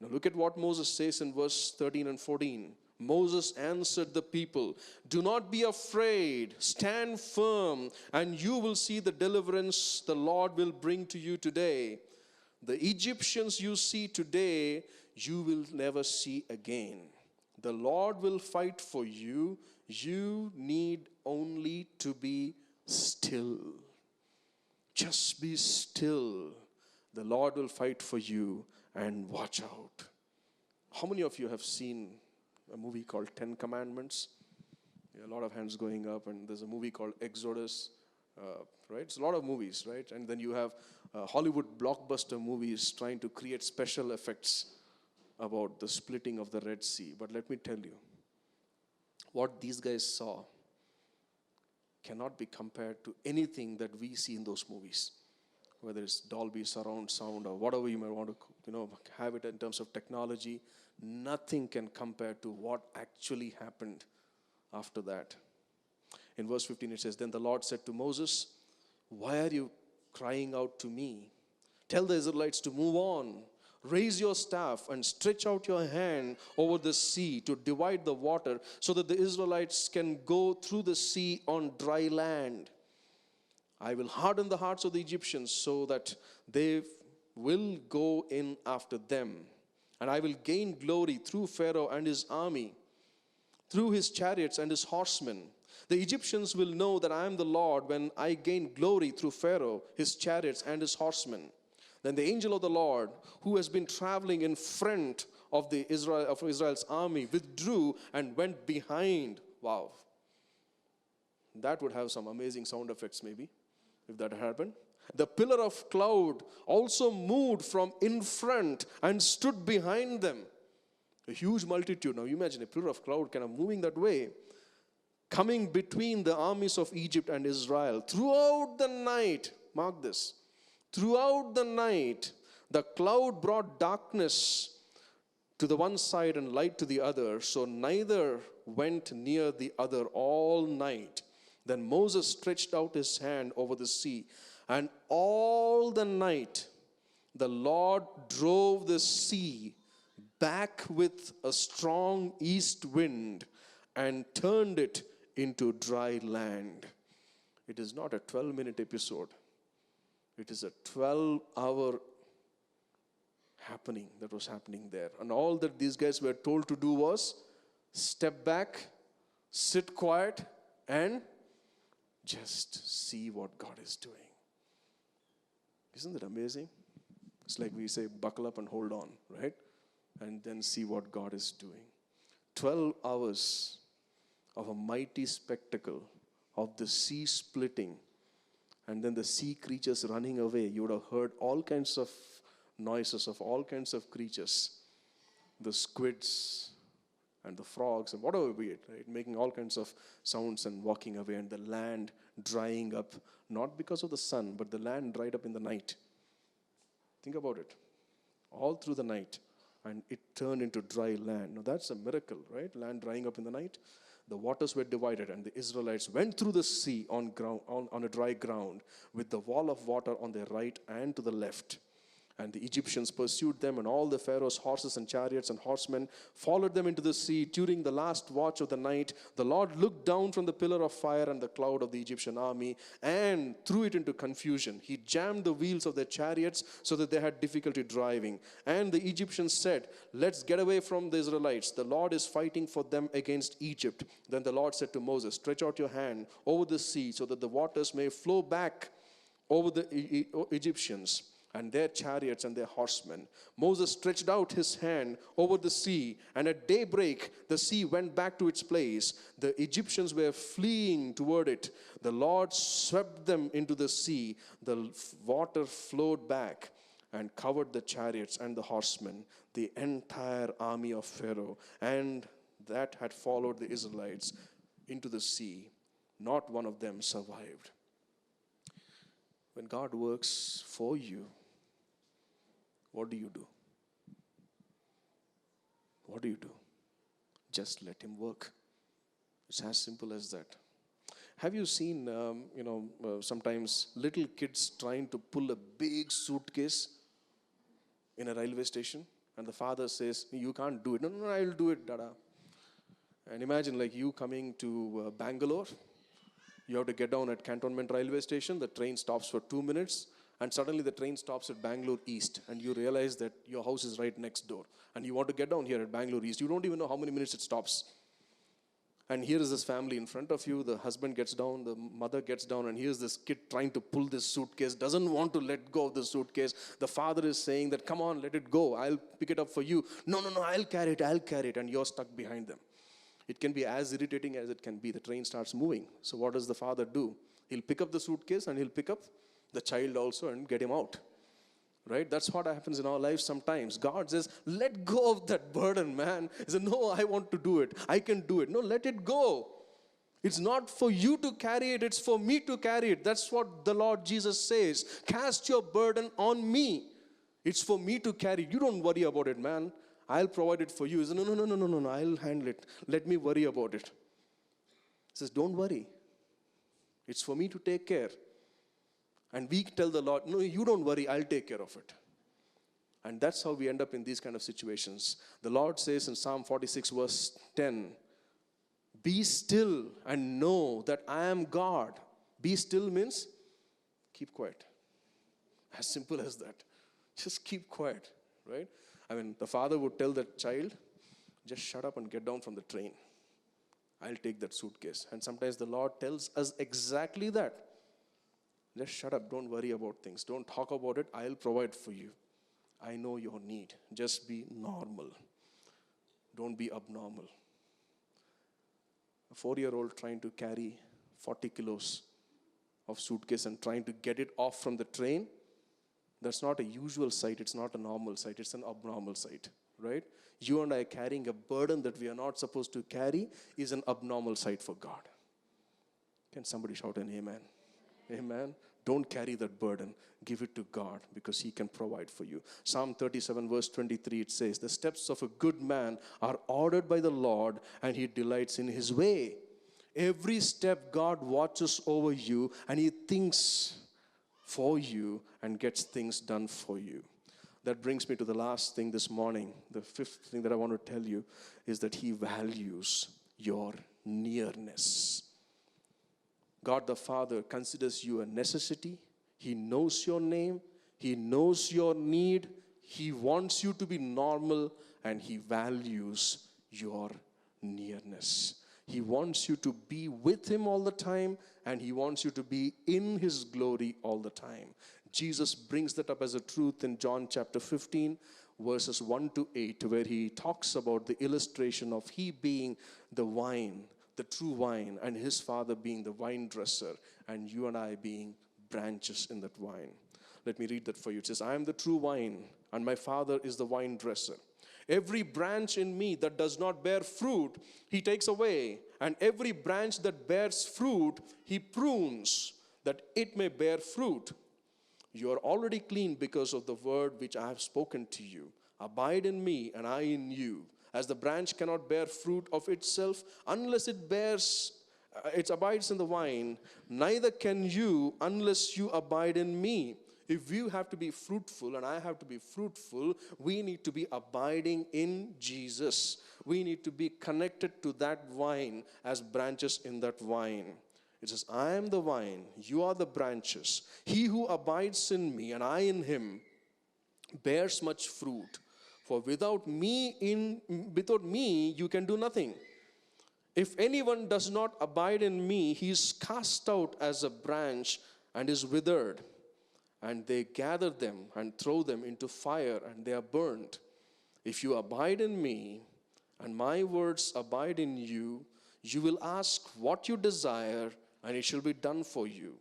Now look at what Moses says in verse 13 and 14. Moses answered the people, do not be afraid, stand firm, and you will see the deliverance the Lord will bring to you today. The Egyptians you see today, you will never see again. The Lord will fight for you. You need only to be still. Just be still. The Lord will fight for you, and watch out. How many of you have seen a movie called 10 Commandments? Yeah, a lot of hands going up. And there's a movie called Exodus. Right? It's a lot of movies, right? And then you have Hollywood blockbuster movies trying to create special effects about the splitting of the Red Sea. But let me tell you, what these guys saw cannot be compared to anything that we see in those movies. Whether it's Dolby surround sound or whatever you may want to, have it in terms of technology, nothing can compare to what actually happened after that. In verse 15 it says, then the Lord said to Moses, why are you crying out to me? Tell the Israelites to move on. Raise your staff and stretch out your hand over the sea to divide the water so that the Israelites can go through the sea on dry land. I will harden the hearts of the Egyptians so that they will go in after them. And I will gain glory through Pharaoh and his army. through his chariots and his horsemen. The Egyptians will know that I am the Lord when I gain glory through Pharaoh, his chariots, and his horsemen. Then the angel of the Lord, who has been traveling in front of Israel's army, withdrew and went behind. Wow. That would have some amazing sound effects, maybe, if that happened. The pillar of cloud also moved from in front and stood behind them. A huge multitude. Now imagine a pillar of cloud kind of moving that way, coming between the armies of Egypt and Israel. Throughout the night, mark this, throughout the night, the cloud brought darkness to the one side and light to the other, so neither went near the other all night. Then Moses stretched out his hand over the sea, and all the night the Lord drove the sea back with a strong east wind and turned it into dry land. It is not a 12-minute episode. It is a 12-hour happening that was happening there. And all that these guys were told to do was step back, sit quiet, and just see what God is doing. Isn't that amazing? It's like we say, buckle up and hold on, right? And then see what God is doing. 12 hours of a mighty spectacle of the sea splitting and then the sea creatures running away. You would have heard all kinds of noises of all kinds of creatures. The squids and the frogs and whatever be it, right? Making all kinds of sounds and walking away, and the land drying up, not because of the sun, but the land dried up in the night. Think about it. All through the night, and it turned into dry land. Now that's a miracle, right? Land drying up in the night. The waters were divided, and the Israelites went through the sea on a dry ground with the wall of water on their right and to the left. And the Egyptians pursued them, and all the Pharaoh's horses and chariots and horsemen followed them into the sea. During the last watch of the night, the Lord looked down from the pillar of fire and the cloud of the Egyptian army and threw it into confusion. He jammed the wheels of their chariots so that they had difficulty driving. And the Egyptians said, "Let's get away from the Israelites. The Lord is fighting for them against Egypt." Then the Lord said to Moses, "Stretch out your hand over the sea so that the waters may flow back over the Egyptians and their chariots and their horsemen." Moses stretched out his hand over the sea, and at daybreak the sea went back to its place. The Egyptians were fleeing toward it. The Lord swept them into the sea. The water flowed back and covered the chariots and the horsemen, the entire army of Pharaoh, and that had followed the Israelites into the sea. Not one of them survived. When God works for you, what do you do? What do you do? Just let him work. It's as simple as that. Have you seen, sometimes little kids trying to pull a big suitcase in a railway station, and the father says, "You can't do it." "No, no, I'll do it, Dada." And imagine like you coming to Bangalore. You have to get down at Cantonment railway station. The train stops for 2 minutes. And suddenly the train stops at Bangalore East, and you realize that your house is right next door. And you want to get down here at Bangalore East. You don't even know how many minutes it stops. And here is this family in front of you. The husband gets down, the mother gets down, and here's this kid trying to pull this suitcase, doesn't want to let go of the suitcase. The father is saying that, "Come on, let it go. I'll pick it up for you." No, I'll carry it. And you're stuck behind them. It can be as irritating as it can be. The train starts moving. So what does the father do? He'll pick up the suitcase and he'll pick up the child also and get him out. Right? That's what happens in our lives sometimes. God says, "Let go of that burden, man." He says, "No, I want to do it. I can do it." No, let it go. It's not for you to carry it. It's for me to carry it. That's what the Lord Jesus says. "Cast your burden on me." It's for me to carry. You don't worry about it, man. I'll provide it for you. He says, No. I'll handle it. Let me worry about it. He says, "Don't worry. It's for me to take care." And we tell the Lord, "No, you don't worry, I'll take care of it." And that's how we end up in these kind of situations. The Lord says in Psalm 46 verse 10, "Be still and know that I am God." Be still means keep quiet. As simple as that. Just keep quiet, right? I mean, the father would tell the child, "Just shut up and get down from the train." I'll take that suitcase. And sometimes the Lord tells us exactly that. Just shut up. Don't worry about things. Don't talk about it. I'll provide for you. I know your need. Just be normal. Don't be abnormal. A 4-year-old trying to carry 40 kilos of suitcase and trying to get it off from the train, that's not a usual sight. It's not a normal sight. It's an abnormal sight, right? You and I carrying a burden that we are not supposed to carry is an abnormal sight for God. Can somebody shout an amen? Amen. Don't carry that burden. Give it to God because He can provide for you. Psalm 37 verse 23, it says, the steps of a good man are ordered by the Lord, and He delights in His way. Every step God watches over you, and He thinks for you and gets things done for you. That brings me to the last thing this morning. The fifth thing that I want to tell you is that He values your nearness. God the Father considers you a necessity. He knows your name. He knows your need. He wants you to be normal, and He values your nearness. He wants you to be with Him all the time, and He wants you to be in His glory all the time. Jesus brings that up as a truth in John chapter 15, verses 1 to 8, where He talks about the illustration of He being the vine, the true vine, and His Father being the vine dresser, and you and I being branches in that vine. Let me read that for you. It says, I am the true vine, and my Father is the vine dresser. Every branch in me that does not bear fruit, He takes away. And every branch that bears fruit, He prunes, that it may bear fruit. You are already clean because of the word which I have spoken to you. Abide in me, and I in you. As the branch cannot bear fruit of itself unless it abides in the vine, neither can you unless you abide in me. If you have to be fruitful and I have to be fruitful, we need to be abiding in Jesus. We need to be connected to that vine as branches in that vine. It says, I am the vine, you are the branches. He who abides in me and I in him bears much fruit. For without me, you can do nothing. If anyone does not abide in me, he is cast out as a branch and is withered. And they gather them and throw them into fire, and they are burned. If you abide in me, and my words abide in you, you will ask what you desire, and it shall be done for you.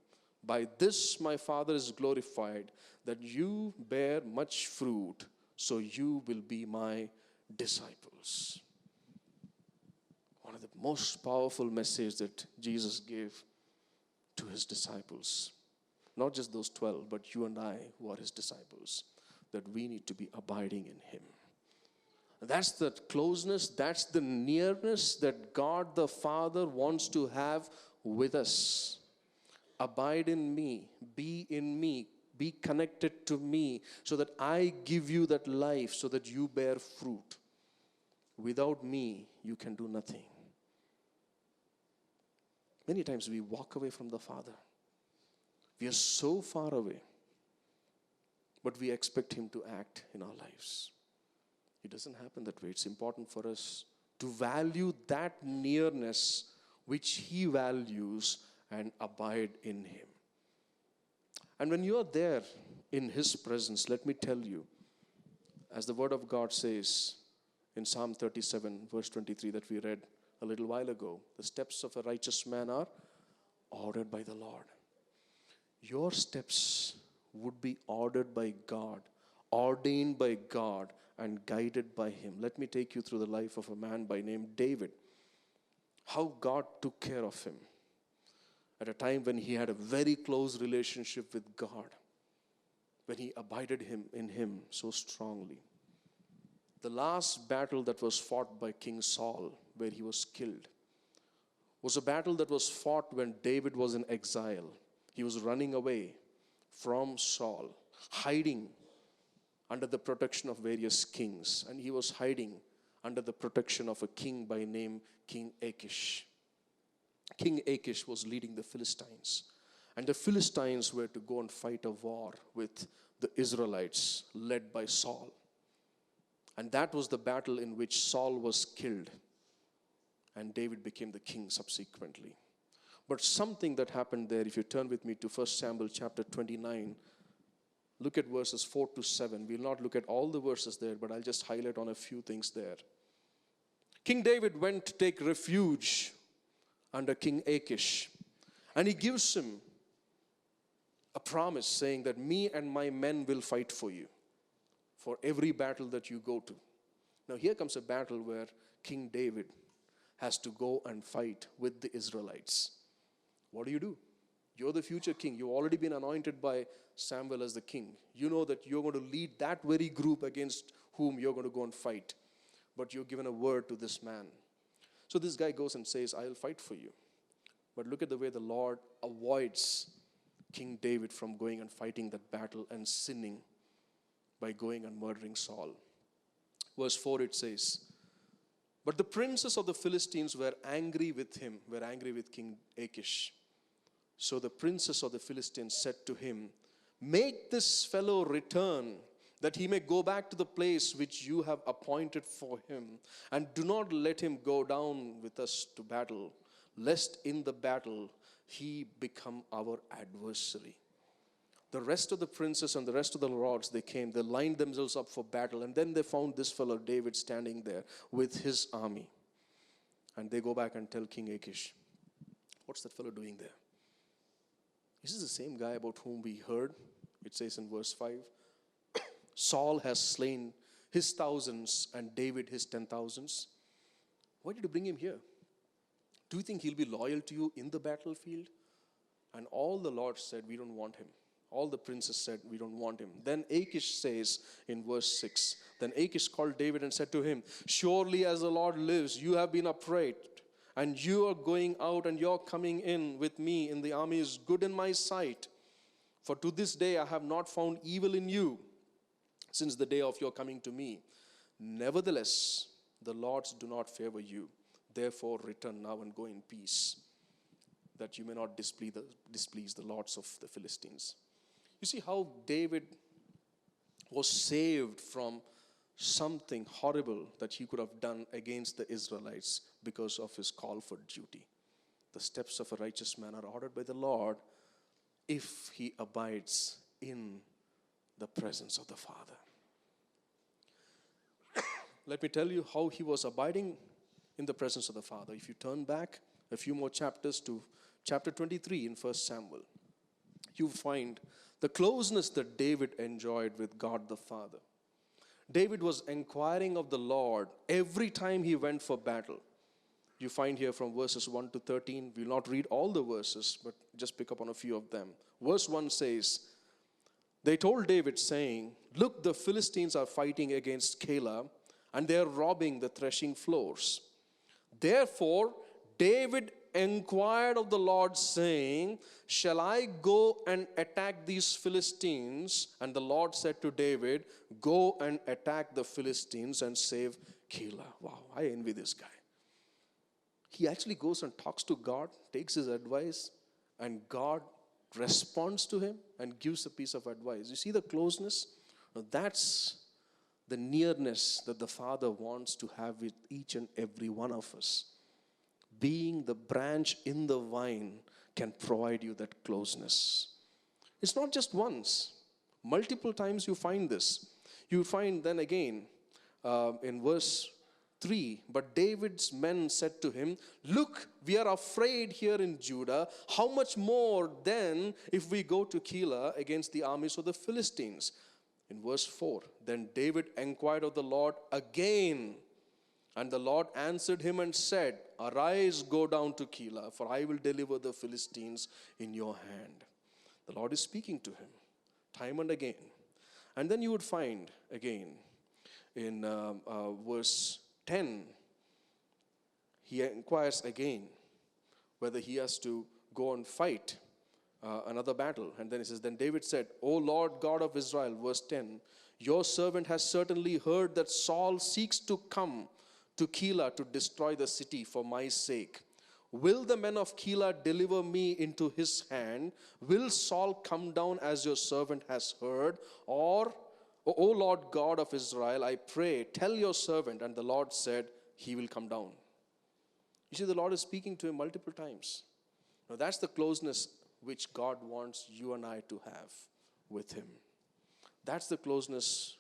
By this my Father is glorified, that you bear much fruit, so you will be my disciples. One of the most powerful messages that Jesus gave to His disciples. Not just those 12, but you and I who are His disciples, that we need to be abiding in Him. That's the closeness, that's the nearness that God the Father wants to have with us. Abide in me, be in me, be connected to me, so that I give you that life, so that you bear fruit. Without me, you can do nothing. Many times we walk away from the Father. We are so far away, but we expect Him to act in our lives. It doesn't happen that way. It's important for us to value that nearness which He values and abide in Him. And when you are there in His presence, let me tell you, as the Word of God says in Psalm 37, verse 23 that we read a little while ago, the steps of a righteous man are ordered by the Lord. Your steps would be ordered by God, ordained by God, and guided by Him. Let me take you through the life of a man by name David. How God took care of him at a time when he had a very close relationship with God, when he abided in Him so strongly. The last battle that was fought by King Saul, where he was killed, was a battle that was fought when David was in exile. He was running away from Saul, hiding under the protection of various kings. And he was hiding under the protection of a king by name King Achish. King Achish was leading the Philistines. And the Philistines were to go and fight a war with the Israelites led by Saul. And that was the battle in which Saul was killed. and David became the king subsequently. But something that happened there, if you turn with me to 1 Samuel chapter 29, look at verses 4 to 7. We'll not look at all the verses there, but I'll just highlight on a few things there. King David went to take refuge under King Achish, and he gives him a promise saying that me and my men will fight for you for every battle that you go to. Now here comes a battle where King David has to go and fight with the Israelites. What do? You're the future king. You've already been anointed by Samuel as the king. You know that you're going to lead that very group against whom you're going to go and fight. But you're given a word to this man. So this guy goes and says, I'll fight for you. But look at the way the Lord avoids King David from going and fighting that battle and sinning by going and murdering Saul. Verse 4 it says, but the princes of the Philistines were angry with him, were angry with King Achish. So the princes of the Philistines said to him, make this fellow return, that he may go back to the place which you have appointed for him, and do not let him go down with us to battle, lest in the battle he become our adversary. The rest of the princes and the rest of the lords, they came, they lined themselves up for battle, and then they found this fellow David standing there with his army. And they go back and tell King Achish, what's that fellow doing there? Is this the same guy about whom we heard? It says in verse 5, Saul has slain his thousands and David his 10,000s. Why did you bring him here? Do you think he'll be loyal to you in the battlefield? And all the lords said, we don't want him. All the princes said, we don't want him. Then Achish says in verse 6, then Achish called David and said to him, surely as the Lord lives, you have been upright, and you are going out and you're coming in with me in the army is good in my sight. For to this day I have not found evil in you, since the day of your coming to me. Nevertheless, the Lords do not favor you. Therefore return now and go in peace, that you may not displease the lords of the Philistines. You see how David was saved from something horrible that he could have done against the Israelites because of his call for duty. The steps of a righteous man are ordered by the Lord if he abides in the presence of the Father. Let me tell you how he was abiding in the presence of the Father. If you turn back a few more chapters to chapter 23 in 1 Samuel, you find the closeness that David enjoyed with God the Father. David was inquiring of the Lord every time he went for battle. You find here from verses 1 to 13. We will not read all the verses, but just pick up on a few of them. Verse 1 says, they told David saying, look, the Philistines are fighting against Keilah, and they are robbing the threshing floors. Therefore, David inquired of the Lord, saying, shall I go and attack these Philistines? And the Lord said to David, go and attack the Philistines and save Keilah. Wow, I envy this guy. He actually goes and talks to God, takes his advice, and God responds to him and gives a piece of advice. You see the closeness? Now that's the nearness that the Father wants to have with each and every one of us. Being the branch in the vine can provide you that closeness. It's not just once. Multiple times you find this. You find then again in verse 3, but David's men said to him, look, we are afraid here in Judah. How much more then if we go to Keilah against the armies of the Philistines? In verse 4, then David inquired of the Lord again. And the Lord answered him and said, arise, go down to Keilah, for I will deliver the Philistines in your hand. The Lord is speaking to him time and again. And then you would find again in verse 10, he inquires again whether he has to go and fight another battle. And then he says, then David said, O Lord God of Israel, verse 10, your servant has certainly heard that Saul seeks to come to Keilah to destroy the city for my sake. Will the men of Keilah deliver me into his hand? Will Saul come down as your servant has heard? Or, O Lord God of Israel, I pray, tell your servant. And the Lord said, he will come down. You see, the Lord is speaking to him multiple times. Now, that's the closeness which God wants you and I to have with him. That's the closeness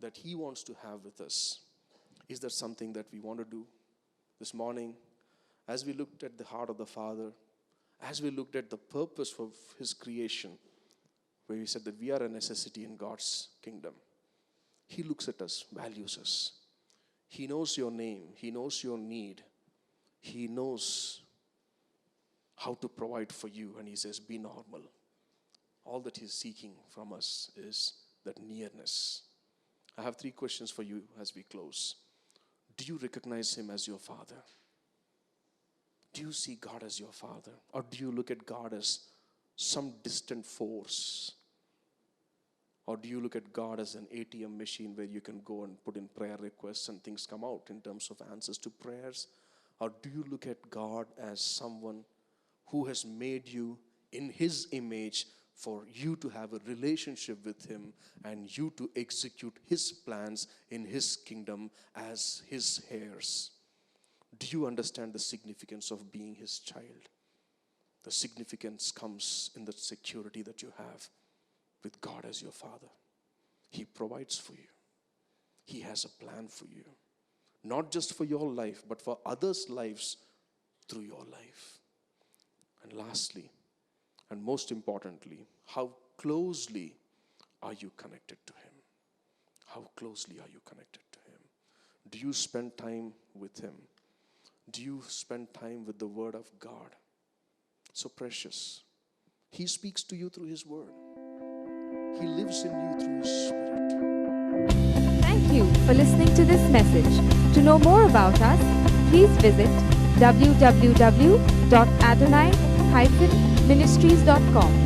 that he wants to have with us. Is that something that we want to do this morning? As we looked at the heart of the Father, as we looked at the purpose of his creation, where he said that we are a necessity in God's kingdom. He looks at us, values us. He knows your name. He knows your need. He knows how to provide for you. And he says, be normal. All that he's seeking from us is that nearness. I have 3 questions for you as we close. Do you recognize him as your Father? Do you see God as your Father? Or do you look at God as some distant force? Or do you look at God as an ATM machine where you can go and put in prayer requests and things come out in terms of answers to prayers? Or do you look at God as someone who has made you in his image for you to have a relationship with him and you to execute his plans in his kingdom as his heirs? Do you understand the significance of being his child? The significance comes in the security that you have with God as your Father. He provides for you. He has a plan for you. Not just for your life, but for others' lives through your life. And lastly, and most importantly, how closely are you connected to him? How closely are you connected to him? Do you spend time with him? Do you spend time with the Word of God? So precious. He speaks to you through his Word. He lives in you through his Spirit. Thank you for listening to this message. To know more about us, please visit www.adonai-ministries.com.